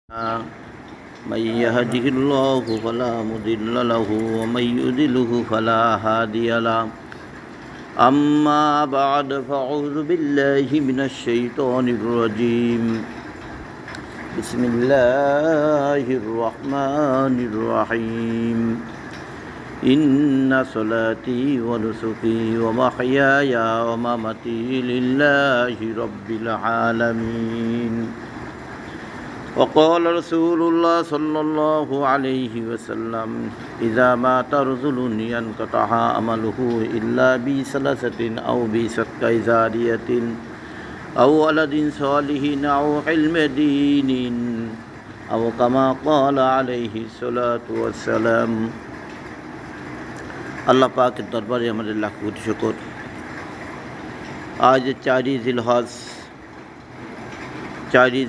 من يهده الله فلا مضل له ومن يضلل فلا هادي له أما بعد فأعوذ بالله من الشيطان الرجيم بسم الله الرحمن الرحيم إن صلاتي ونسكي ومحياي ومماتي لله رب العالمين وقال رسول الله صلى الله عليه وسلم إذا مات رجل ينقطع عمله إلا بثلاثة أو بصدقة جارية أو ولد صالح أو علم دين أو كما قال عليه الصلاة والسلام। আল্লাহ পাকের দরবারে আমাদের লাখ কোটি শুকর। আজ 4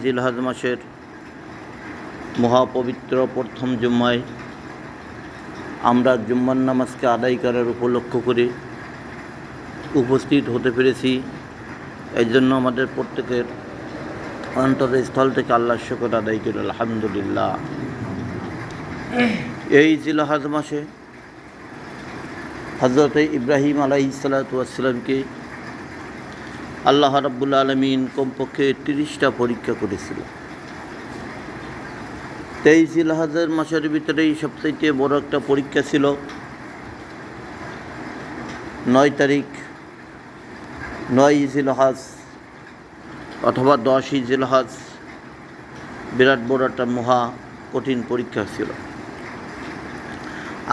জিলহজ মাসের মহাপবিত্র প্রথম জুম্মায় আমরা জুম্মার নামাজকে আদায় করার উপলক্ষ করে উপস্থিত হতে পেরেছি। এই জন্য আমাদের প্রত্যেকের অন্তরস্থল থেকে আল্লাহর শুকর আদায় করি আলহামদুলিল্লাহ। এই জিলহজ মাসে হযরত ইব্রাহিম আলাইহিস সালাতু ওয়াস সালামকে আল্লাহ রাব্বুল আলামিন কমপক্ষে 30টা পরীক্ষা করেছিল। 23 জিলহজের মাসের ভিতরেই সবচেয়ে বড় একটা পরীক্ষা ছিল 9 তারিখ 9 জিলহজ অথবা 10 জিলহজ। বিরাট বড় একটা মহা কঠিন পরীক্ষা ছিল।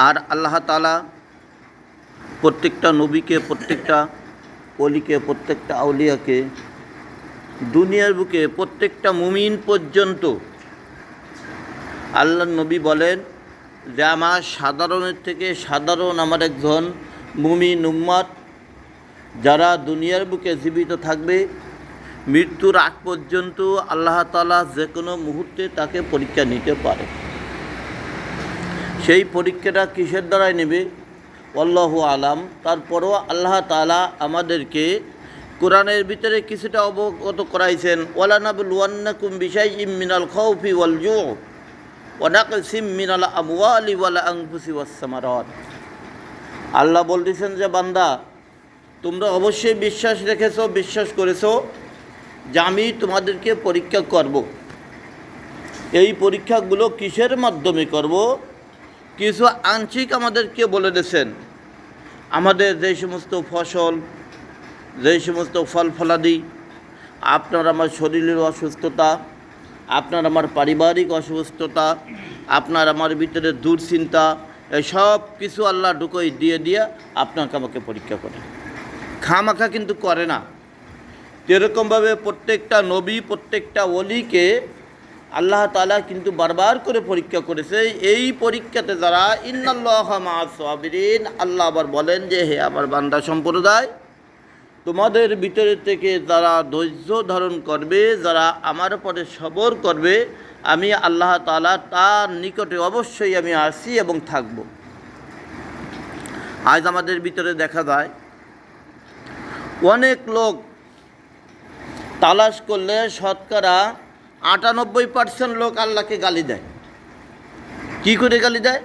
আর আল্লাহ তাআলা প্রত্যেকটা নবীকে, প্রত্যেকটা ওলিকে, প্রত্যেকটা আউলিয়াকে দুনিয়ার বুকে প্রত্যেকটা মুমিন পর্যন্ত আল্লাহর নবী বলেন যে আমার সাধারণের থেকে সাধারণ আমার একজন মুমিন উম্মত যারা দুনিয়ার বুকে জীবিত থাকবে মৃত্যুর আগ পর্যন্ত আল্লাহ তাআলা যে কোনো মুহূর্তে তাকে পরীক্ষা নিতে পারে। সেই পরীক্ষাটা কিসের দ্বারাই নেবে আল্লাহু আলাম। তারপরও আল্লাহ তাআলা আমাদেরকে কোরআনের ভিতরে কিছুটা অবগত করাইছেন, ওয়ালা নাবলুওয়ান্নাকুম বিশাইইম মিনাল খাউফি ওয়াল জু' ওয়া নাকসিম মিনাল আমওয়ালি ওয়াল আনফুসি ওয়াস সামারাত। আল্লাহ বলতেছেন যে বান্দা তোমরা অবশ্যই বিশ্বাস করেছো যে আমি তোমাদেরকে পরীক্ষা করব। এই পরীক্ষাগুলো কিসের মাধ্যমে করব কিছু আংশিক আমাদেরকে বলে দিয়েছেন। আমাদের যে সমস্ত ফসল, যে সমস্ত ফল ফলাদি, আপনার আমার শরীরের অসুস্থতা, আপনার আমার পারিবারিক অসুস্থতা, আপনার আমার ভিতরে দুশ্চিন্তা, এসব কিছু আল্লাহ ঢুকোই দিয়ে আপনাকে আমাকে পরীক্ষা করে, খামাখা কিন্তু করে না। যেরকমভাবে প্রত্যেকটা নবী, প্রত্যেকটা ওলিকে আল্লাহ তাআলা কিন্তু বারবার করে পরীক্ষা করেছে। এই পরীক্ষাতে যারা ইন্নাল্লাহা মা'আস সাবিরিন, আল্লাহ আবার বলেন যে হে আমার বান্দা সম্প্রদায়, তোমাদের ভিতরে থেকে যারা ধৈর্য ধারণ করবে, যারা আমার পরে সবর করবে, আমি আল্লাহ তাআলা তার নিকটে অবশ্যই আমি আসি এবং থাকব। আজ আমাদের ভিতরে দেখা যায় অনেক লোক তালাশ করলে শতকরা 98% লোক আল্লাহকে গালি দেয়। কি করে গালি দেয়?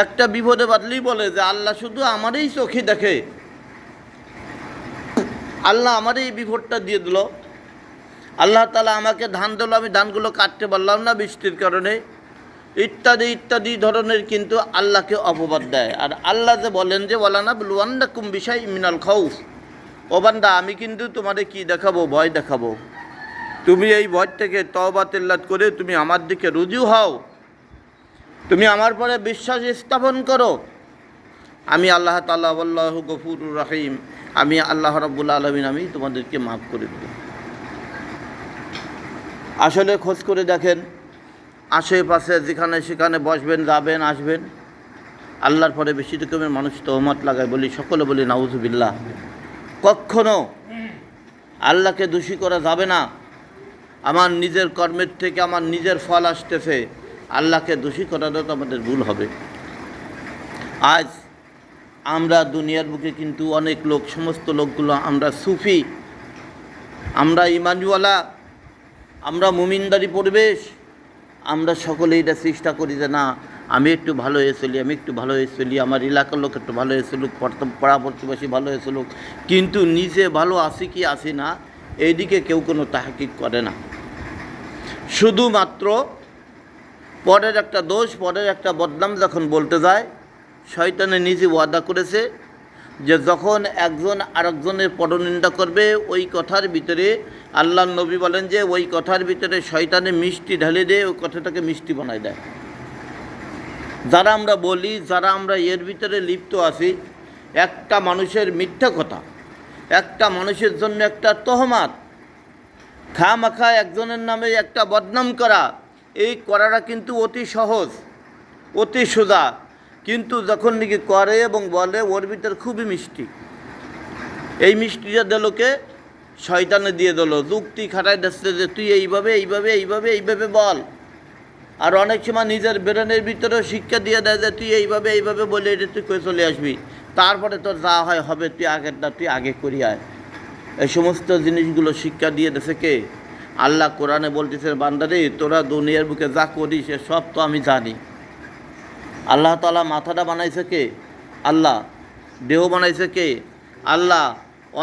একটা বিপদে বাদলেই বলে যে আল্লাহ শুধু আমারই চোখে দেখে, আল্লাহ আমার এই বিপদটা দিয়ে দিল, আল্লাহ তাআলা আমাকে ধান দিল, আমি ধানগুলো কাটতে পারলাম না বৃষ্টির কারণে, ইত্যাদি ইত্যাদি ধরনের কিন্তু আল্লাহকে অপবাদ দেয়। আর আল্লাহ যে বলেন যে ওয়ালা নাবলুওয়ান্নাকুম বিশাইইম মিনাল খাউফ, ও বান্দা আমি কিন্তু তোমাদের কি দেখাবো? ভয় দেখাবো। তুমি এই ভয় থেকে তওবা তিল্লাত করে তুমি আমার দিকে রুজু হও, তুমি আমার পরে বিশ্বাস স্থাপন করো। আমি আল্লাহ তাআলা আল্লাহু গফুরুর রহিম, আমি আল্লাহ রাব্বুল আলামিন, আমি তোমাদেরকে মাফ করে দেব। আসলে খোঁজ করে দেখেন, আশেপাশে যেখানে সেখানে বসবেন, যাবেন, আসবেন, আল্লাহর পরে বেশি রকমের মানুষ তহমত লাগায়, বলি সকলে বলি নাউজুবিল্লাহ। কখনো আল্লাহকে দোষী করা যাবে না। আমার নিজের কর্মের থেকে আমার নিজের ফল আসতেছে, আল্লাহকে দোষী করাটা তো আমাদের ভুল হবে। আজ আমরা দুনিয়ার বুকে কিন্তু অনেক লোক, সমস্ত লোকগুলো আমরা সুফি, আমরা ইমানওয়ালা, আমরা মুমিনদারি পরিবেশ, আমরা সকলেই এটা চেষ্টা করি যে না আমি একটু ভালো হয়ে চলি, আমি একটু ভালো হয়ে চলি, আমার এলাকার লোক একটু ভালো হয়ে চলুক, পাড়া প্রতিবেশী ভালো হয়ে চলুক, কিন্তু নিজে ভালো আছি কি আছি না এইদিকে কেউ কোনো তাহকিক করে না। শুধুমাত্র পরের একটা দোষ, পরের একটা বদনাম যখন বলতে যায়, শয়তানে নিজে ওয়াদা করেছে যে যখন একজন আরেকজনের পরনিন্দা করবে ওই কথার ভিতরে আল্লাহর নবী বলেন যে ওই কথার ভিতরে শয়তানে মিষ্টি ঢেলে দিয়ে ওই কথাটাকে মিষ্টি বানায় দেয়। যারা আমরা বলি, যারা আমরা এর ভিতরে লিপ্ত আছি, একটা মানুষের মিথ্যা কথা, একটা মানুষের জন্য একটা তহমাত, খামাখা একজনের নামে একটা বদনাম করা, এই করাটা কিন্তু অতি সহজ, অতি সোজা, কিন্তু যখন নাকি করে এবং বলে ওর ভিতরে খুবই মিষ্টি। এই মিষ্টিটা দিলকে শয়তানে দিয়ে দিল, যুক্তি খাটাই দিচ্ছে যে তুই এইভাবে এইভাবে এইভাবে এইভাবে বল। আর অনেক সময় নিজের ব্রেনের ভিতরেও শিক্ষা দিয়ে দেয় যে তুই এইভাবে এইভাবে বলে এটা তুই করে চলে আসবি, তারপরে তোর যা হয় হবে, তুই আগেরটা তুই আগে করি আয়। এই সমস্ত জিনিসগুলো শিক্ষা দিয়ে দিয়েছে কে? আল্লাহ কোরআনে বলতেছে বান্দারে তোরা দুনিয়ার বুকে যা করিস সব তো আমি জানি। আল্লাহ তাআলা মাথাটা বানাইছে কে? আল্লাহ। দেহ বানাইছে কে? আল্লাহ।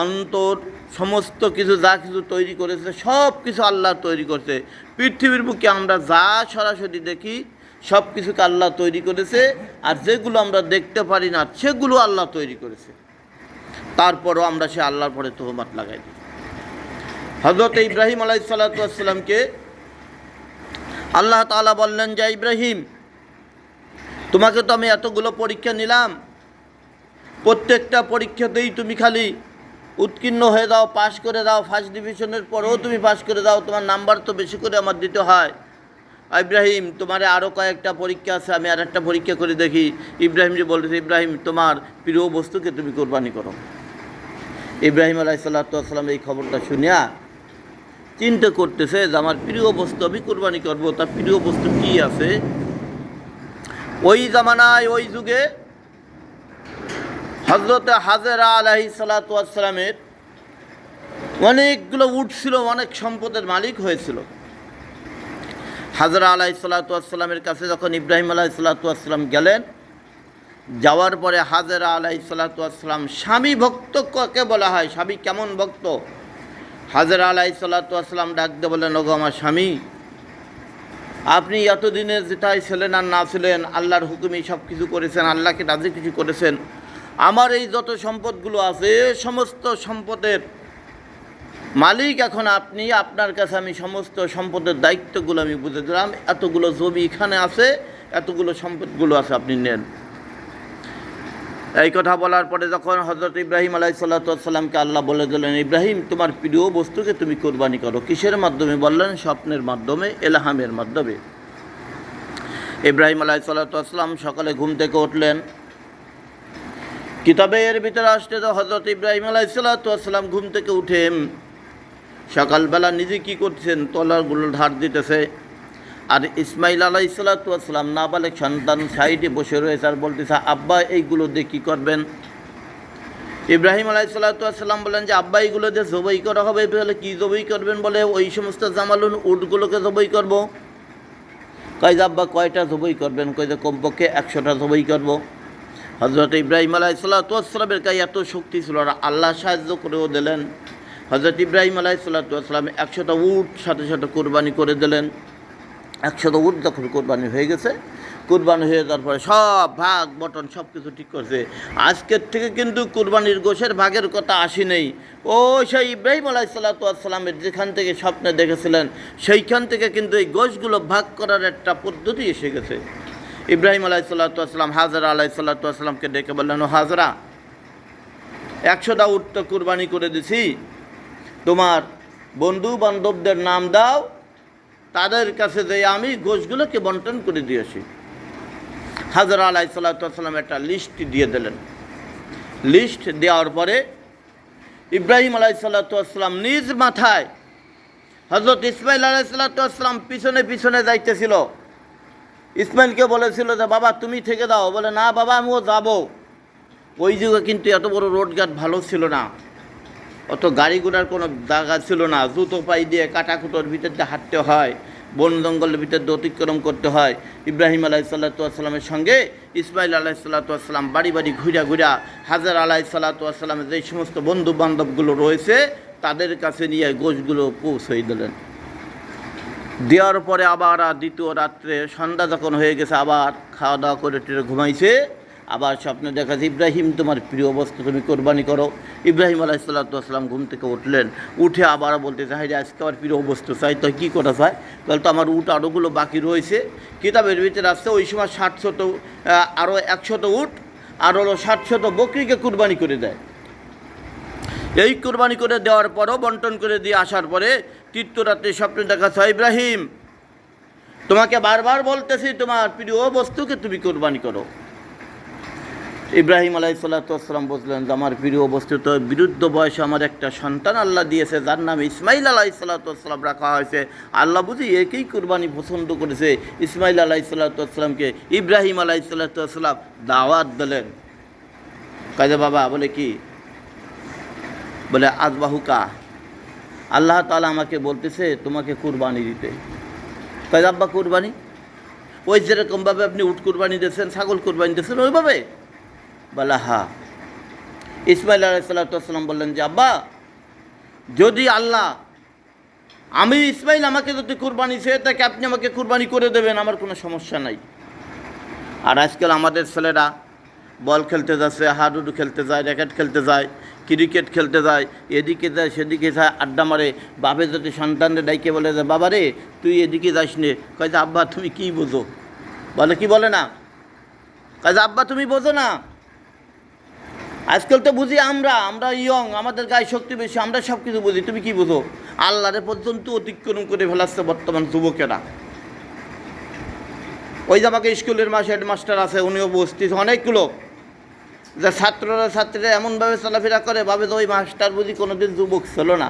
অন্তর সমস্ত কিছু যা কিছু তৈরি করেছে সব কিছু আল্লাহ তৈরি করছে। পৃথিবীর বুকে আমরা যা সরাসরি দেখি সব কিছুকে আল্লাহ তৈরি করেছে, আর যেগুলো আমরা দেখতে পারি না সেগুলো আল্লাহ তৈরি করেছে। তারপরও আমরা সে আল্লাহর পরে তহমত লাগাই দিই। হযরত ইব্রাহিম আলাইহিস সালাতু ওয়াস সালামকে আল্লাহ তাআলা বললেন যে ইব্রাহিম তোমাকে তো আমি এতগুলো পরীক্ষা নিলাম, প্রত্যেকটা পরীক্ষাতেই তুমি খালি উত্তীর্ণ হয়ে দাও, পাশ করে দাও, ফার্স্ট ডিভিশনের পরেও তুমি পাশ করে দাও, তোমার নাম্বার তো বেশি করে আমার দিতে হয়। ইব্রাহিম তোমার আরও কয়েকটা পরীক্ষা আছে, আমি আর একটা পরীক্ষা করে দেখি। ইব্রাহিম যে বলতেছে ইব্রাহিম তোমার প্রিয় বস্তুকে তুমি কোরবানি করো। ইব্রাহিম আলাইহিস সালাতু ওয়াস সালাম এই খবরটা শুনিয়া চিন্তা করতেছে যে আমার প্রিয় বস্তু আমি কোরবানি করবো, তার প্রিয় বস্তু কী আছে? ওই জামানায় ওই যুগে হযরত হাজেরা আলাইহিস সালাতু ওয়াস সালামের অনেকগুলো উট ছিল, অনেক সম্পদের মালিক হয়েছিল। হাজেরা আলাইহিস সালাতু ওয়াস সালামের কাছে যখন ইব্রাহিম আলাইহিস সালাতু ওয়াস সালাম গেলেন, যাওয়ার পরে হাজেরা আলাইহিস সালাতু ওয়াস সালাম স্বামী ভক্ত কাকে বলা হয়, স্বামী কেমন ভক্ত? হাজেরা আলাইহিস সালাতু ওয়াস সালাম ডাক দিয়ে বলেন ওগো আমার স্বামী, আপনি এতদিনের যেটাই ছিলেন আর না ছিলেন আল্লাহর হুকুমেই সব কিছু করেছেন, আল্লাহকে রাজি কিছু করেছেন। আমার এই যত সম্পদগুলো আছে সমস্ত সম্পদের মালিক এখন আপনি, আপনার কাছে আমি সমস্ত সম্পদের দায়িত্বগুলো আমি বুঝে দিলাম। এতগুলো জমি এখানে আছে, এতগুলো সম্পদগুলো আছে, আপনি নেন। এই কথা বলার পরে যখন হযরত ইব্রাহিম আলাইহিস সালাতু ওয়াস সালামকে আল্লাহ বলে দিলেন ইব্রাহিম তোমার প্রিয় বস্তুকে তুমি কোরবানি করো। কিসের মাধ্যমে বললেন? স্বপ্নের মাধ্যমে, ইলহামের মাধ্যমে। ইব্রাহিম আলাইহিস সালাতু ওয়াস সালাম সকালে ঘুম থেকে উঠলেন। কিতাবের ভিতরে আসতে তো হযরত ইব্রাহিম আলাইহিস সালাতু ওয়াস সালাম ঘুম থেকে উঠে সকালবেলা নিজে কী করছেন? তলারগুলো ধার দিতেছে। আর ইসমাইল আলাইহিস সালাতু ওয়াস সালাম নাবালেগ সন্তান সাইডে বসে রয়েছে আর বলতেছে আব্বা এইগুলো দিয়ে কী করবেন? ইব্রাহিম আলাইহিস সালাতু ওয়াস সালাম বলেন যে আব্বা এইগুলো দিয়ে জবাই করা হবে। বলে কী জবাই করবেন? বলে ওই সমস্ত জামালুন উটগুলোকে জবাই করব। কয় যে আব্বা কয়টা জবাই করবেন? কয় যে কমপক্ষে 100টা জবাই করব। হযরত ইব্রাহিম আলাইহিস সালাতু ওয়াস সালামের গায়ে এত শক্তি ছিল আর আল্লাহ সাহায্য করেও দিলেন। হযরত ইব্রাহিম আলাইহিস সালাতু ওয়াস সালাম 100টা উট সাথে সাথে কোরবানি করে দিলেন। 100টা উট যখন কোরবানি হয়ে গেছে, কোরবানি হয়ে যাওয়ার পরে সব ভাগ বটন সব কিছু ঠিক করছে। আজকের থেকে কিন্তু কোরবানির গোশের ভাগের কথা আসি নেই। ও সেই ইব্রাহিম আলাইহিস সালাতু ওয়াস সালামের যেখান থেকে স্বপ্নে দেখেছিলেন সেইখান থেকে কিন্তু এই গোশগুলো ভাগ করার একটা পদ্ধতি এসে গেছে। ইব্রাহিম আলাইহিস সালাতু ওয়াস সালাম হাজেরা আলাইহিস সালাতু ওয়াস সালামকে ডেকে বললেন ও হাজেরা 100টা উট তো কোরবানি করে দিছি, তোমার বন্ধু বান্ধবদের নাম দাও, তাদের কাছে যে আমি গোশগুলোকে বন্টন করে দিয়েছি। হাজেরা আলাইহিস সালাতু ওয়াস সালাম একটা লিস্ট দিয়ে দিলেন। লিস্ট দেওয়ার পরে ইব্রাহিম আলাইহিস সালাতু ওয়াস সালাম নিজ মাথায়, হযরত ইসমাইল আলাইহিস সালাতু ওয়াস সালাম পিছনে পিছনে যাইতেছিল। ইসমাইলকে বলেছিল যে বাবা তুমি থেকে দাও। বলে না বাবা আমিও যাব। ওই যুগে কিন্তু এত বড় রোডঘাট ভালো ছিল না, অত গাড়ি ঘোড়ার কোনো জায়গা ছিল না, জুতো পাই দিয়ে কাটাকুটোর ভিতর দিয়ে হাঁটতে হয়। বন জঙ্গলের ভিতরে অতিক্রম করতে হয়। ইব্রাহিম আলাইহিসসালামের সঙ্গে ইসমাইল আলাইহিসসালাম বাড়ি বাড়ি ঘুরা ঘুরা হাজার আলাইহিসসালামের যে সমস্ত বন্ধু বান্ধবগুলো রয়েছে তাদের কাছে নিয়ে গোশগুলো পৌঁছে দিলেন। দেওয়ার পরে আবার দ্বিতীয় রাত্রে সন্ধ্যা যখন হয়ে গেছে আবার খাওয়া দাওয়া করে টেরে ঘুমাইছে। আবার স্বপ্নে দেখা যায়, ইব্রাহিম তোমার প্রিয় বস্তু তুমি কোরবানি করো। ইব্রাহিম আলাইহিসসালাম ঘুম থেকে উঠলেন, উঠে আবার বলতেছে, হাই রে আজকে আমার প্রিয় বস্তু চাই। তো কী করা চায়? বলতো আমার উট আরোগুলো বাকি রয়েছে, কিতাবের ভিতরে আসছে ওই সময় 60 আরও 100 উট আর হলো 60 বকরিকে কুরবানি করে দেয়। এই কুরবানি করে দেওয়ার পরও বন্টন করে দিয়ে আসার পরে তৃতীয় রাত্রে স্বপ্নে দেখা যায়, ইব্রাহিম তোমাকে বারবার বলতেছি তোমার প্রিয় বস্তুকে তুমি কুরবানি করো। ইব্রাহিম আলাইহিসসালাম বললেন যে আমার প্রিয় বস্তু তো বিরুদ্ধ বয়সে আমার একটা সন্তান আল্লাহ দিয়েছে, যার নাম ইসমাইল আলাইহিসসালাম রাখা হয়েছে। আল্লাহ বুঝি একেই কুরবানি পছন্দ করেছে। ইসমাইল আলাইহিসসালামকে ইব্রাহিম আলাইহিসসালাম দাওয়াত দিলেন। কাজে বাবা বলে কি? বলে আজবাহুকা, আল্লাহ তাআলা আমাকে বলতেছে তোমাকে কুরবানি দিতে। কাজে আব্বা কুরবানি ওই যেরকমভাবে আপনি উট কুরবানি দিয়েছেন, ছাগল কুরবানি দিয়েছেন ওইভাবে? বলে হ্যাঁ। ইসমাইল আলাইহিসসালাম বললেন যে আব্বা, যদি আল্লাহ আমি ইসমাইল আমাকে যদি কুরবানি চেয়ে থাকে আপনি আমাকে কুরবানি করে দেবেন, আমার কোনো সমস্যা নাই। আর আজকাল আমাদের ছেলেরা বল খেলতে যাচ্ছে, হাডুডু খেলতে যায়, র্যাকেট খেলতে যায়, ক্রিকেট খেলতে যায়, এদিকে যায় সেদিকে যায়, আড্ডা মারে। বাপে যদি সন্তানদের ডাইকে বলে যে বাবা রে তুই এদিকে যাস নে, কয় যে আব্বা তুমি কী বোঝো? বলে কি বলে না, কয় যে আব্বা তুমি বোঝো না। আজকাল তো বুঝি আমরা ইয়ং, আমাদের গায়ে শক্তি বেশি, আমরা সব কিছু বুঝি, তুমি কি বুঝো? আল্লাহরে পর্যন্ত অতিক্রম করে ফেলাচ্ছে বর্তমান যুবকেরা। ওই যে আমাকে স্কুলের হেডমাস্টার আছে, উনিও বুঝতেছে অনেকগুলো যে ছাত্রীরা এমনভাবে চলাফেরা করে ভাবে যে ওই মাস্টার বুঝি কোনোদিন যুবক ছিল না।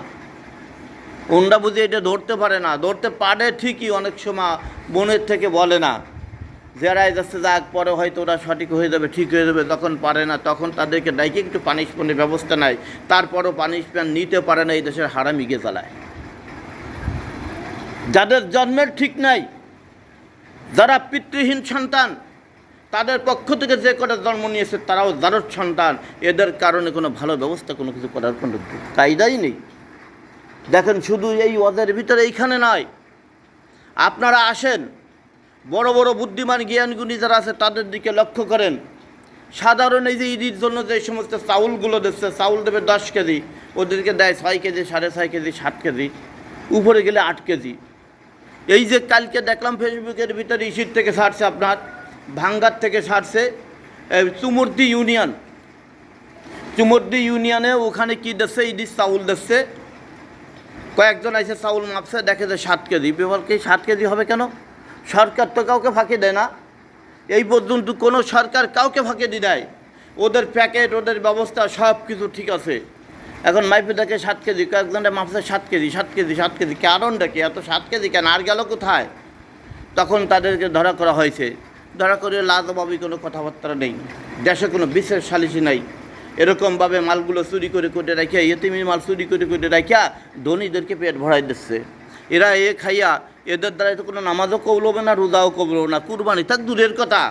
ওনরা বুঝি এটা ধরতে পারে না, ধরতে পারে ঠিকই, অনেক সময় মনের থেকে বলে না, যারাই যাচ্ছে যাক পরে হয়তো ওরা সঠিক হয়ে যাবে, ঠিক হয়ে যাবে। যখন পারে না তখন তাদেরকে ডাইকে একটু পানিশমেন্টের ব্যবস্থা নেয়, তারপরও পানিশমেন্ট নিতে পারে না। এই দেশের হারামিকে জ্বালায়। যাদের জন্মের ঠিক নাই, যারা পিতৃহীন সন্তান, তাদের পক্ষ থেকে যে কটা জন্ম নিয়েছে তারাও জারজ সন্তান, এদের কারণে কোনো ভালো ব্যবস্থা কোনো কিছু করার কোনো কায়দাই নেই। দেখেন শুধু এই ওদের ভিতরে এইখানে নয়, আপনারা আসেন বড় বড় বুদ্ধিমান জ্ঞানগুণী যারা আছে তাদের দিকে লক্ষ্য করেন। সাধারণ এই যে ঈদের জন্য যে সমস্ত চাউলগুলো দিচ্ছে, চাউল দেবে 10 কেজি, ওদেরকে দেয় 6 কেজি, 6.5 কেজি, 7 কেজি, উপরে গেলে 8 কেজি। এই যে কালকে দেখলাম ফেসবুকের ভিতরে ইসির থেকে ছাড়ছে, আপনার ভাঙ্গার থেকে ছাড়ছে চুমুরদি ইউনিয়নে, ওখানে কি দিচ্ছে, ঈদের চাউল দিচ্ছে। কয়েকজন এসে চাউল মাপছে, দেখে যে 7 কেজি। বলকে 7 কেজি হবে কেন? সরকার তো কাউকে ফাঁকি দেয় না, এই পর্যন্ত কোনো সরকার কাউকে ফাঁকি দেয়। ওদের প্যাকেট, ওদের ব্যবস্থা সব কিছু ঠিক আছে। এখন মাইপে দেখে 7 কেজি, কয়েকজনটা মাপছে 7 কেজি। কারণটা কি? এত 7 কেজি কেন? আর গেল কোথায়? তখন তাদেরকে ধরা করা হয়েছে। ধরা করে লাজবাবি কোনো কথাবার্তা নেই, দেশে কোনো বিশেষ সালিসি নাই। এরকমভাবে মালগুলো চুরি করে রাখিয়া, ইয়েতিমের মাল চুরি করে রাখিয়া ধনীদেরকে পেট ভরাই দিচ্ছে। এরা খাইয়া এদের দ্বারা তো কোনো নামাজও কবুল হবে না, রোজাও কবুল হবে না, কুরবানি থাক দূরের কথা।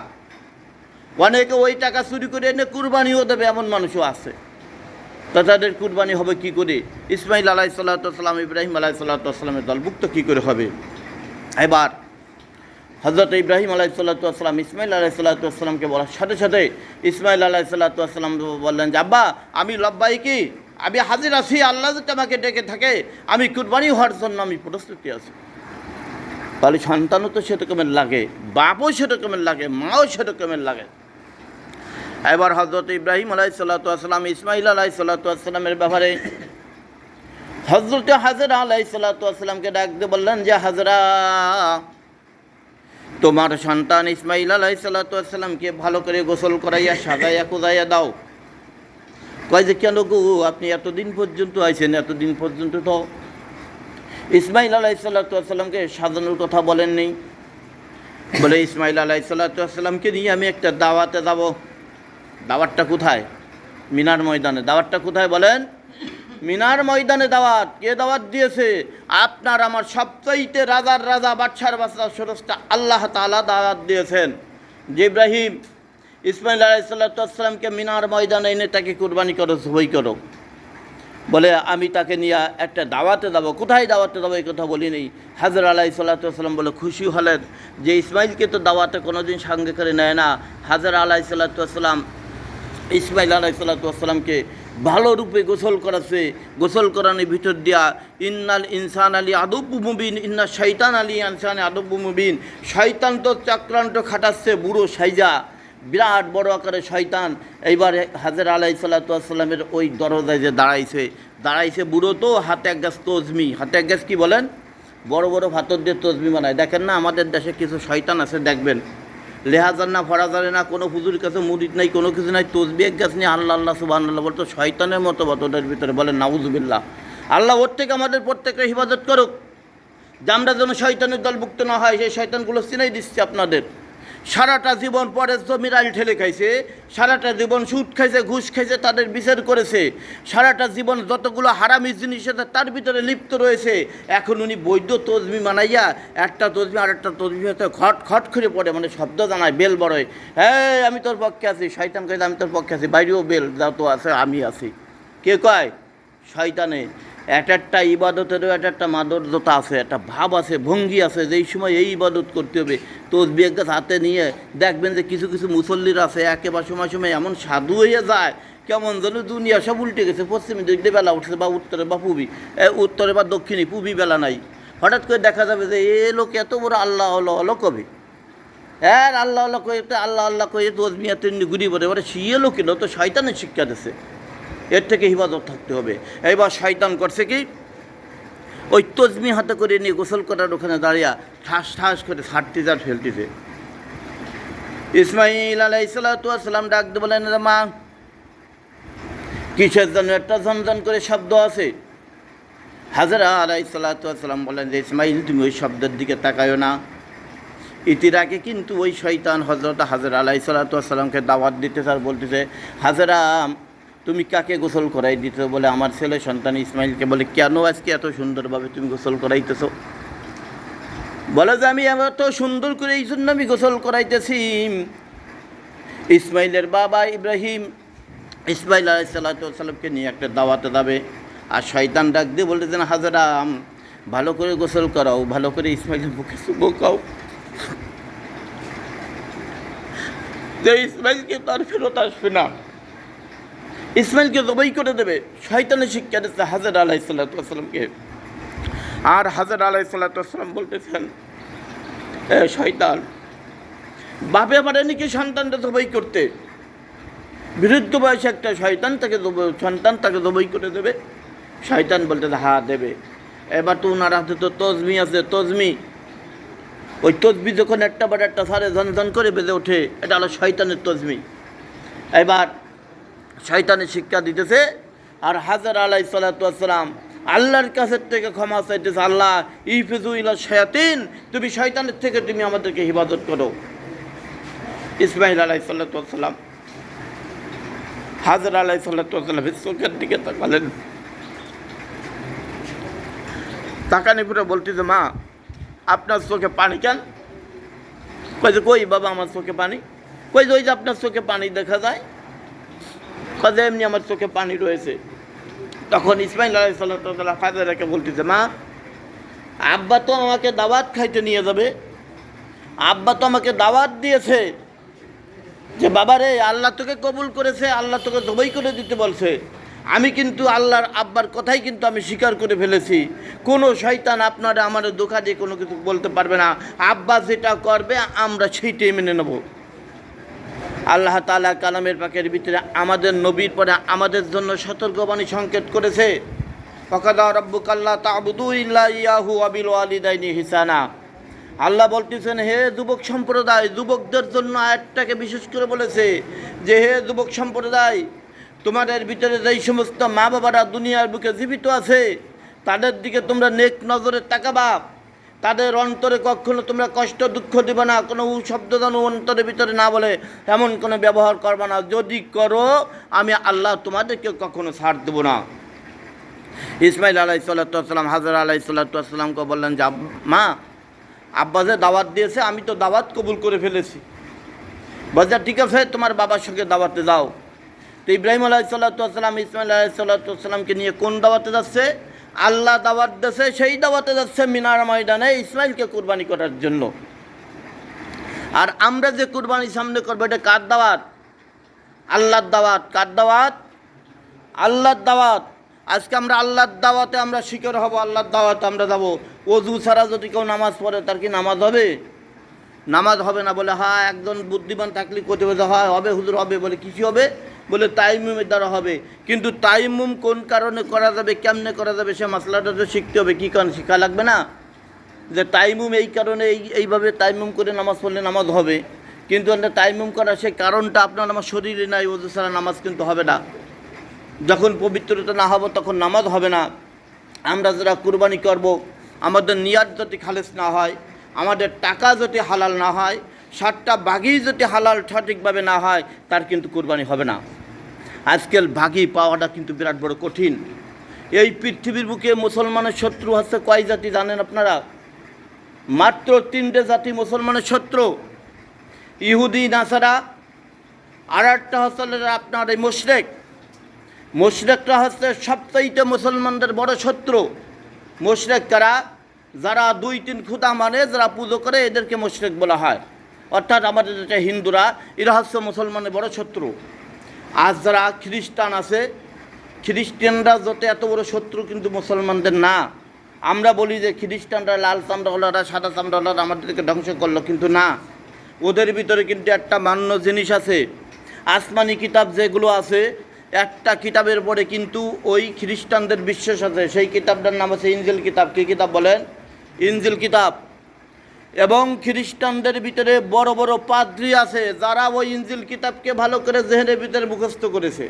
অনেকে ওই টাকা চুরি করে এনে কুরবানিও দেবে, এমন মানুষও আছে। তা তাদের কুরবানি হবে কি করে? ইসমাইল আলাইহিসসালাম, ইব্রাহিম আলাইহিসসালামের দলভুক্ত কী করে হবে? এবার হযরত ইব্রাহিম আলাইহিসসালাম ইসমাইল আলাইহিসসালামকে বলার সাথে সাথে ইসমাইল আলাইহিসসালাম বললেন যে আব্বা আমি লব্বাইকি, আমি হাজির আছি, আল্লাহ যদি আমাকে ডেকে থাকে আমি কুরবানি হওয়ার জন্য আমি প্রস্তুতি আছি। তাহলে সন্তানও তো সেরকমের লাগে, বাপও সেরকমের লাগে, মাও সেরকমের লাগে। এবার হযরত ইব্রাহিম আলাইহিসসালাম ইসমাইল আলাইহিসসালামের ব্যাপারে হযরত হাজরা আলাইহিসসালামকে ডাক দিয়ে বললেন যে হাজরা, তোমার সন্তান ইসমাইল আলাইহিসসালামকে ভালো করে গোসল করাইয়া সাজাইয়া কুজাইয়া দাও। কয় যে কেন গো, আপনি এতদিন পর্যন্ত আইছেন, এতদিন পর্যন্ত তো ইসমাইল আলাইহিসসালামকে সাজানোর কথা বলেননি। বলে ইসমাইল আলাইহিসসালামকে নিয়ে আমি একটা দাওয়াতে যাব। দাওয়াতটা কোথায়? মিনার ময়দানে। দাওয়াতটা কোথায় বলেন? মিনার ময়দানে দাওয়াত, কে দাওয়াত দিয়েছে? আপনার আমার সবচাইতে রাজার রাজা, বাদশার বাদশা, স্রষ্টা আল্লাহ তাআলা দাওয়াত দিয়েছেন যে ইব্রাহিম ইসমাইল আলাইহিসসালামকে মিনার ময়দানে এনে তাকে কুরবানি করো, জবাই করো। বলে আমি তাকে নিয়ে একটা দাওয়াতে যাবো। কোথায় দাওয়াতে যাবো এই কথা বলি নেই। হাজর আলাইহিসসালাম বলে খুশি হলেন যে ইসমাইলকে তো দাওয়াতে কোনো দিন সঙ্গে করে নেয় না। হাজর আলাইহিসসালাম ইসমাইল আলাইহিসসালামকে ভালো রূপে গোসল করাছে। গোসল করানোর ভিতর দিয়া ইন্নাল ইনসান আলী আদব্বু মুবিন, ইন্না শয়তান আলী ইনসানে আদব্বু মুবিন। শয়তান তো চক্রান্ত খাটাচ্ছে বুড়ো সাইজা, বিরাট বড় আকারে শয়তান। এইবার হাজর আলাইহিসসালামের ওই দরজায় যে দাঁড়াইছে বুড়ো, তো হাতে এক গাছ তজমি, হাতে এক গাছ কী বলেন, বড় বড় ভাতর দিয়ে তজমি বানায়। দেখেন না আমাদের দেশে কিছু শয়তান আছে, দেখবেন লেহাজার না ফরাজারে না, কোনো হুজুর কাছে মুরিদ নাই, কোনো কিছু নাই, তসবিহ এক গাছ নিয়ে আল্লাহ আল্লাহ সুবহানাল্লাহ বলতো শয়তানের মতো ওদের ভিতরে। বলেন নাউজুবিল্লাহ। আল্লাহ ওর থেকে আমাদের প্রত্যেকের হিফাজত করুক, যে আমরা যেন শয়তানের দলভুক্ত না হয়। সেই শয়তানগুলো চিনাই দিচ্ছে আপনাদের। সারাটা জীবন পরের জমির আইল ঠেলে খাইছে, সারাটা জীবন সুদ খাইছে, ঘুষ খাইছে, তাদের বিচার করেছে, সারাটা জীবন যতগুলো হারামি জিনিস আছে তার ভিতরে লিপ্ত রয়েছে। এখন উনি বৈধ তসবি বানাইয়া একটা তসবি আর একটা তসবি হয়তো খট খট করে পড়ে, মানে শব্দ জানায়, বেল বড়ই, হ্যাঁ আমি তোর পক্ষে আছি। শয়তান কয়ে আমি তোর পক্ষে আছি, বাইরেও বেল যা তো আছে আমি আছি। কে কয়? শয়তানে। একটা ইবাদতেরও একটা মাদুর্যতা আছে, একটা ভাব আছে, ভঙ্গি আছে, যেই সময় এই ইবাদত করতে হবে। তসবিহ এক গাছ হাতে নিয়ে দেখবেন যে কিছু কিছু মুসল্লিরা আছে একেবারে সময় সময় এমন সাধু হয়ে যায়, কেমন যেন দুনিয়া সব উল্টে গেছে। পশ্চিমে দিক দিয়ে বেলা উঠছে, বা উত্তরে বা পূবি, উত্তরে বা দক্ষিণে, পূবি বেলা নাই। হঠাৎ করে দেখা যাবে যে এ লোক এত বড় আল্লাহ আল্লাহ কবে, হ্যাঁ আল্লাহ আল্লাহ কয়ে, আল্লাহ আল্লাহ কয়ে তসবিহ হাতে ঘুরি পড়ে। এবারে শিয়ে লোকেরও তো শয়তানের শিক্ষা দিচ্ছে, এর থেকে হিফাজত থাকতে হবে। এইবার শয়তান করছে কি, ওই তসবি হাতে করে নিয়ে গোসল করার ওখানে দাঁড়িয়ে ঠাস ঠাস করে ছাড়তেছে আর ফেলতেছে। ইসমাইল আলাইহিসসালাম ডাক দিয়ে বলেন, মা কিসের জন্য একটা ঝনঝন করে শব্দ আছে? হাজরা আলাইহিসসালাম বলেন যে ইসমাইল তুমি ওই শব্দের দিকে তাকায়ো না। ইতির আগে কিন্তু ওই শয়তান হজরত হাজরা আলাইহিসসালামকে দাওয়াত দিতেছে আর বলতেছে, হাজরা তুমি কাকে গোসল করাই দিতেছো? বলে আমার ছেলে সন্তান ইসমাইলকে। বলে কেন আজকে এত সুন্দরভাবে তুমি গোসল করাইতেছো? বলে যে আমি এত সুন্দর করে এই জন্য আমি গোসল করাইতেছি, ইসমাইলের বাবা ইব্রাহিম ইসমাইল আলাইহিসসালামকে নিয়ে একটা দাওয়াতে যাবে। আর শয়তান ডাক দিয়ে বলতেছেন, হাজরা ভালো করে গোসল করাও, ভালো করে ইসমাইলের মুখে চুমুকাও, যে ইসমাইলকে তার ফেরত আসবে না, ইসমাইলকে জবাই করে দেবে। শয়তানের শিক্ষা দিচ্ছে হাজর আলাইহিসসালামকে। আর হাজর আলাইহিসসালাম বলতেছেন, শয়তান বাপে পারেনি কি সন্তানটা জবাই করতে? বিরুদ্ধ বয়সে একটা সন্তান তাকে জবাই করে দেবে। শয়তান বলতেছে হ্যাঁ দেবে। এবার তো ওনার হাতে তো তসবি আছে, তসবি, ওই তসবি যখন একটা বার একটা সারে ঝনঝন করে বেজে ওঠে, এটা হলো শয়তানের তসবি। এবার শয়তানের শিক্ষা দিতেছে। আর হাজর আলাইহিসসালাম আল্লাহর কাছের থেকে ক্ষমা চাইতেছে, আল্লাহ ইফিজু ইলা শায়াতিন, তুমি শয়তানের থেকে তুমি আমাদেরকে হিফাজত করো। ইসমাইল আলাইহিসসালাম হাজর আলাইহিসসালামের চোখের দিকে তাকালেন, তাকানি পুরো বলতেছে, মা আপনার চোখে পানি কেন? কই যে কই বাবা আমার চোখে পানি? কই যে ওই যে আপনার চোখে পানি দেখা যায়, কাজে এমনি আমার চোখে পানি রয়েছে। তখন ইসমাইল আলাইহিসসালাম হাজরাকে বলতেছে, মা আব্বা তো আমাকে দাওয়াত খাইতে নিয়ে যাবে, আব্বা তো আমাকে দাওয়াত দিয়েছে যে বাবারে আল্লাহ তোকে কবুল করেছে, আল্লাহ তোকে জবাই করে দিতে বলছে। আমি কিন্তু আল্লাহর আব্বার কথাই কিন্তু আমি স্বীকার করে ফেলেছি। কোনো শয়তান আপনারা আমার ধোঁকা দিয়ে কোনো কিছু বলতে পারবে না। আব্বা যেটা করবে আমরা সেইটাই মেনে নেব। আল্লাহ তাআলা কালামের পাকের ভিতরে আমাদের নবীর পরে আমাদের জন্য সতর্কবাণী সংকেত করেছে, ফাকাদা রাব্বুকা আল্লা তা'বুদু ইল্লা ইয়াহু ওয়া বিল ওয়ালিদাইনি ইহসানা। আল্লাহ বলতেছেন, হে যুবক সম্প্রদায়, যুবকদের জন্য আয়াতটাকে বিশেষ করে বলেছে যে হে যুবক সম্প্রদায়, তোমাদের ভিতরে যেই সমস্ত মা বাবারা দুনিয়ার বুকে জীবিত আছে তাদের দিকে তোমরা নেক নজরে তাকাবা, তাদের অন্তরে কখনো তোমরা কষ্ট দুঃখ দেবে না, কোনো শব্দ যেন অন্তরের ভিতরে না বলে এমন কোনো ব্যবহার করবে না। যদি করো আমি আল্লাহ তোমাদেরকে কখনো ছাড় দেবো না। ইসমাইল আলাইহিসসালাম হাজরা আলাইহিসসালামকে বললেন যে মা, আব্বা যে দাওয়াত দিয়েছে আমি তো দাওয়াত কবুল করে ফেলেছি। বলছে ঠিক আছে, তোমার বাবার সঙ্গে দাওয়াতে যাও। তো ইব্রাহিম আলাইহিসসালাম ইসমাইল আলাইহিসসালামকে নিয়ে কোন দাওয়াতে যাচ্ছে? আল্লাহ দাওয়াত দিয়েছে সেই দাওয়াতে যাচ্ছে মিনার ময়দানে ইসমাইলকে কুরবানি করার জন্য। আর আমরা যে কুরবানি সামনে করবো এটা কার দাওয়াত? আল্লাহর দাওয়াত। কার দাওয়াত? আল্লাহর দাওয়াত। আজকে আমরা আল্লাহর দাওয়াতে আমরা শিকার হব, আল্লাহর দাওয়াতে আমরা যাব। ওযু ছাড়া যদি কেউ নামাজ পড়ে তার কি নামাজ হবে? নামাজ হবে না। বলে হ্যাঁ, একজন বুদ্ধিমান থাকলে করতে বলতে হয় হবে হুজুর, হবে। বলে কিছু হবে? বলে তাইমুমের দ্বারা হবে। কিন্তু তাইমুম কোন কারণে করা যাবে, কেমনে করা যাবে সে মশলাটা তো শিখতে হবে। কী কারণ শিখা লাগবে না? যে তাইমুম এই কারণে এইভাবে তাইমুম করে নামাজ পড়লে নামাজ হবে। কিন্তু তাইমুম করা সেই কারণটা আপনার আমার শরীরে নাই, ওযু ছাড়া নামাজ কিন্তু হবে না। যখন পবিত্রতা না হবে তখন নামাজ হবে না। আমরা যারা কুরবানি করব, আমাদের নিয়াত যদি খালেস না হয়, আমাদের টাকা যদি হালাল না হয়, 7টা বাঘি যদি হালাল সঠিকভাবে না হয়, তার কিন্তু কুরবানি হবে না। আজকাল বাঘি পাওয়াটা কিন্তু বিরাট বড় কঠিন। এই পৃথিবীর বুকে মুসলমানের শত্রু হচ্ছে কয় জাতি জানেন আপনারা? মাত্র 3টে জাতি মুসলমানের শত্রু। ইহুদি, নাসারা, আর একটা হচ্ছে আপনার এই মুশরিক। মুশরিকরা হচ্ছে সবচাইতে মুসলমানদের বড় শত্রু। মুশরিক কারা? যারা 2-3 খুদা মানে, যারা পুজো করে, এদেরকে মুশরিক বলা হয়। অর্থাৎ আমাদের যেটা হিন্দুরা, এরা হচ্ছে মুসলমানের বড় শত্রু। আর যারা খ্রিস্টান আছে, খ্রিস্টানরা যত এত বড় শত্রু কিন্তু মুসলমানদের না। আমরা বলি যে খ্রিস্টানরা লাল চামড়াওয়ালারা, সাদা চামড়াওয়ালারা আমাদেরকে ধ্বংস করলো, কিন্তু না। ওদের ভিতরে কিন্তু একটা মান্য জিনিস আছে। আসমানি কিতাব যেগুলো আছে, একটা কিতাবের পরে কিন্তু ওই খ্রিস্টানদের বিশ্বাস আছে। সেই কিতাবটার নাম আছে ইনজিল কিতাব। কী কিতাব বলেন? ইনজিল কিতাব। এবং খ্রিস্টানদের ভিতরে বড় বড় পাদ্রী আছে যারা ওই ইনজিল কিতাবকে ভালো করে জেহেনের ভিতরে মুখস্থ করেছে।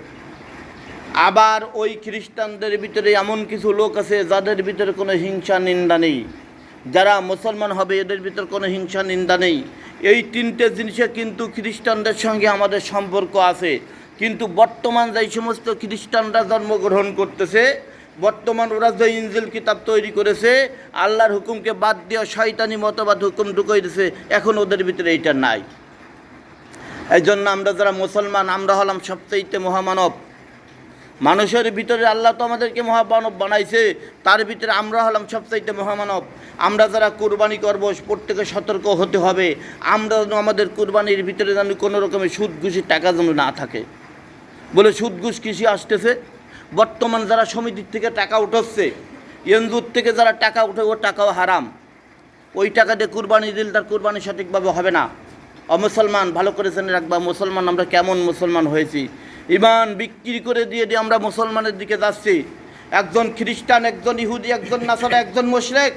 আবার ওই খ্রিস্টানদের ভিতরে এমন কিছু লোক আছে যাদের ভিতরে কোনো হিংসা নিন্দা নেই। যারা মুসলমান হবে এদের ভিতর কোনো হিংসা নিন্দা নেই। এই 3টে জিনিসে কিন্তু খ্রিস্টানদের সঙ্গে আমাদের সম্পর্ক আছে। কিন্তু বর্তমান যেই সমস্ত খ্রিস্টানরা জন্মগ্রহণ করতেছে, বর্তমান ওরা যে ইনজিল কিতাব তৈরি করেছে, আল্লাহর হুকুমকে বাদ দিয়ে শয়তানি মতবাদ হুকুম ঢুকিয়ে দিয়েছে, এখন ওদের ভিতরে এইটা নাই। এই জন্য আমরা যারা মুসলমান, আমরা হলাম সবচাইতে মহামানব। মানুষের ভিতরে আল্লাহ তো আমাদেরকে মহামানব বানাইছে, তার ভিতরে আমরা হলাম সবচাইতে মহামানব। আমরা যারা কুরবানি করব প্রত্যেকে সতর্ক হতে হবে। আমরা যেন আমাদের কুরবানির ভিতরে যেন কোনো রকমের সুদ ঘুষি টাকা যেন না থাকে। বলে সুদ ঘুষ কৃষি আসতেছে। বর্তমান যারা সমিতির থেকে টাকা উঠাচ্ছে, এনজুর থেকে যারা টাকা উঠে, ও টাকাও হারাম। ওই টাকা দিয়ে কুরবানি দিলে তার কুরবানি সঠিকভাবে হবে না। অমুসলমান ভালো করে জেনে রাখবা, মুসলমান আমরা কেমন মুসলমান হয়েছি। ইমান বিক্রি করে দিয়ে আমরা মুসলমানের দিকে যাচ্ছি। একজন খ্রিস্টান, একজন ইহুদি, একজন নাসারা, একজন মুশরিক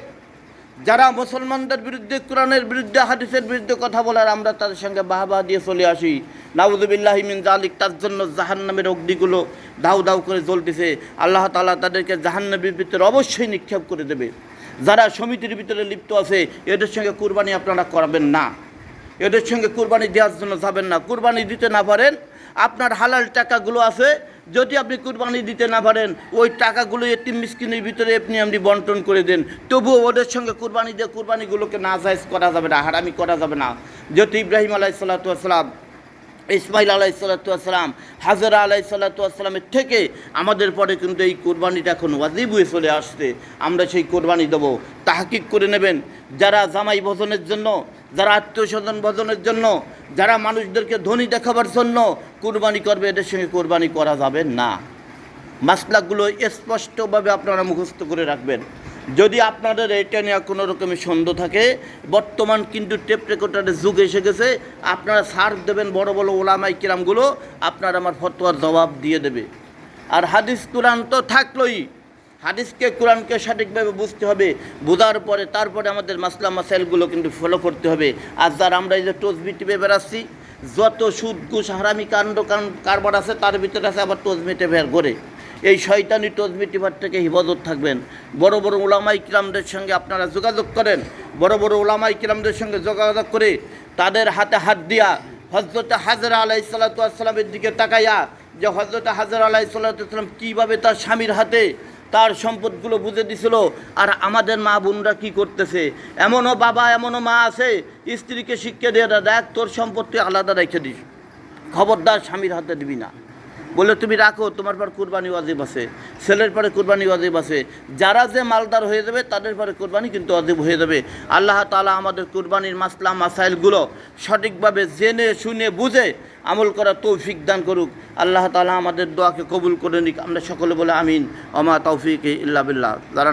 যারা মুসলমানদের বিরুদ্ধে, কোরআনের বিরুদ্ধে, হাদিসের বিরুদ্ধে কথা বলার, আমরা তাদের সঙ্গে বাহবা দিয়ে চলে আসি। নাউযুবিল্লাহি মিন যালিক। তার জন্য জাহান্নামের অগ্নিগুলো দাউ দাউ করে জ্বলতেছে। আল্লাহ তাআলা তাদেরকে জাহান্নামের ভিতরে অবশ্যই নিক্ষেপ করে দেবে। যারা সমিতির ভিতরে লিপ্ত আছে, এদের সঙ্গে কুরবানি আপনারা করবেন না, এদের সঙ্গে কুরবানি দেওয়ার জন্য যাবেন না। কুরবানি দিতে না পারেন, আপনার হালাল টাকাগুলো আছে, যদি আপনি কুরবানি দিতে না পারেন, ওই টাকাগুলো এতিম মিসকিনের ভিতরে আপনি বন্টন করে দেন। তবুও ওদের সঙ্গে কুরবানি দিয়ে কুরবানিগুলোকে নাজায়েজ করা যাবে না, হারামি করা যাবে না। যেহেতু ইব্রাহিম আলাইহিসসালাম, ইসমাইল আলাইহিসসালাম, হাজরা আলাইহিসসালামের থেকে আমাদের পরে কিন্তু এই কোরবানিটা এখন ওয়াজিব হয়ে চলে আসছে। আমরা সেই কোরবানি দেবো। তাহকিক করে নেবেন। যারা জামাই ভোজনের জন্য, যারা আত্মীয় স্বজন ভোজনের জন্য, যারা মানুষদেরকে ধনী দেখাবার জন্য কুরবানি করবে, এদের সঙ্গে কুরবানি করা যাবে না। মাসলাগুলো স্পষ্টভাবে আপনারা মুখস্থ করে রাখবেন। যদি আপনাদের এটা নিয়ে কোনো রকমের সন্দেহ থাকে, বর্তমান কিন্তু টেপ রেকর্ডারের যুগ এসে গেছে। আপনারা সার্চ দেবেন, বড় বড় ওলামাই কিরামগুলো আপনার আমার ফতোয়ার জবাব দিয়ে দেবে। আর হাদিস কোরআন তো থাকলোই, হাদিসকে কোরআনকে সঠিকভাবে বুঝতে হবে। বোঝার পরে তারপরে আমাদের মাসলা মাসাইলগুলো কিন্তু ফলো করতে হবে। আর যার আমরা এই যে তসবি টিপে বেড়াচ্ছি, যত সুদ ঘুষ হারামি কাণ্ড কারবার আছে, তার ভিতরে আছে আবার তসবি টেপে ঘরে। এই শয়তানি তসবি টিপার থেকে হিফাজত থাকবেন। বড় বড় ওলামাই কিরামদের সঙ্গে আপনারা যোগাযোগ করেন। বড় বড় ওলামাই কিরামদের সঙ্গে যোগাযোগ করে তাদের হাতে হাত দিয়া হযরত হাজরা আলাইহিসসালামের দিকে তাকাইয়া, যে হযরত হাজরা আলাইহিসসালাম কীভাবে তার স্বামীর হাতে তার সম্পদগুলো বুঝে দিছিল। আর আমাদের মা বোনরা কী করতেছে, এমনও বাবা এমনও মা আছে স্ত্রীকে শিক্ষা দিয়ে দেখ তোর সম্পত্তি আলাদা রেখে দিস, খবরদার স্বামীর হাতে দিবি না, বলে তুমি রাখো, তোমার পর কুরবানি ওয়াজিব আছে, ছেলের পরে কুরবানি ওয়াজিব আছে, যারা যে মালদার হয়ে যাবে তাদের পরে কুরবানি কিন্তু ওয়াজিব হয়ে যাবে। আল্লাহ তাআলা আমাদের কুরবানির মাসলা মাসাইলগুলো সঠিকভাবে জেনে শুনে বুঝে আমল করার তৌফিক দান করুক। আল্লাহ তাআলা আমাদের দোয়াকে কবুল করে নিক। আমরা সকলে বলে আমিন। ওমা তৌফিক ইল্লা বিল্লাহ। যারা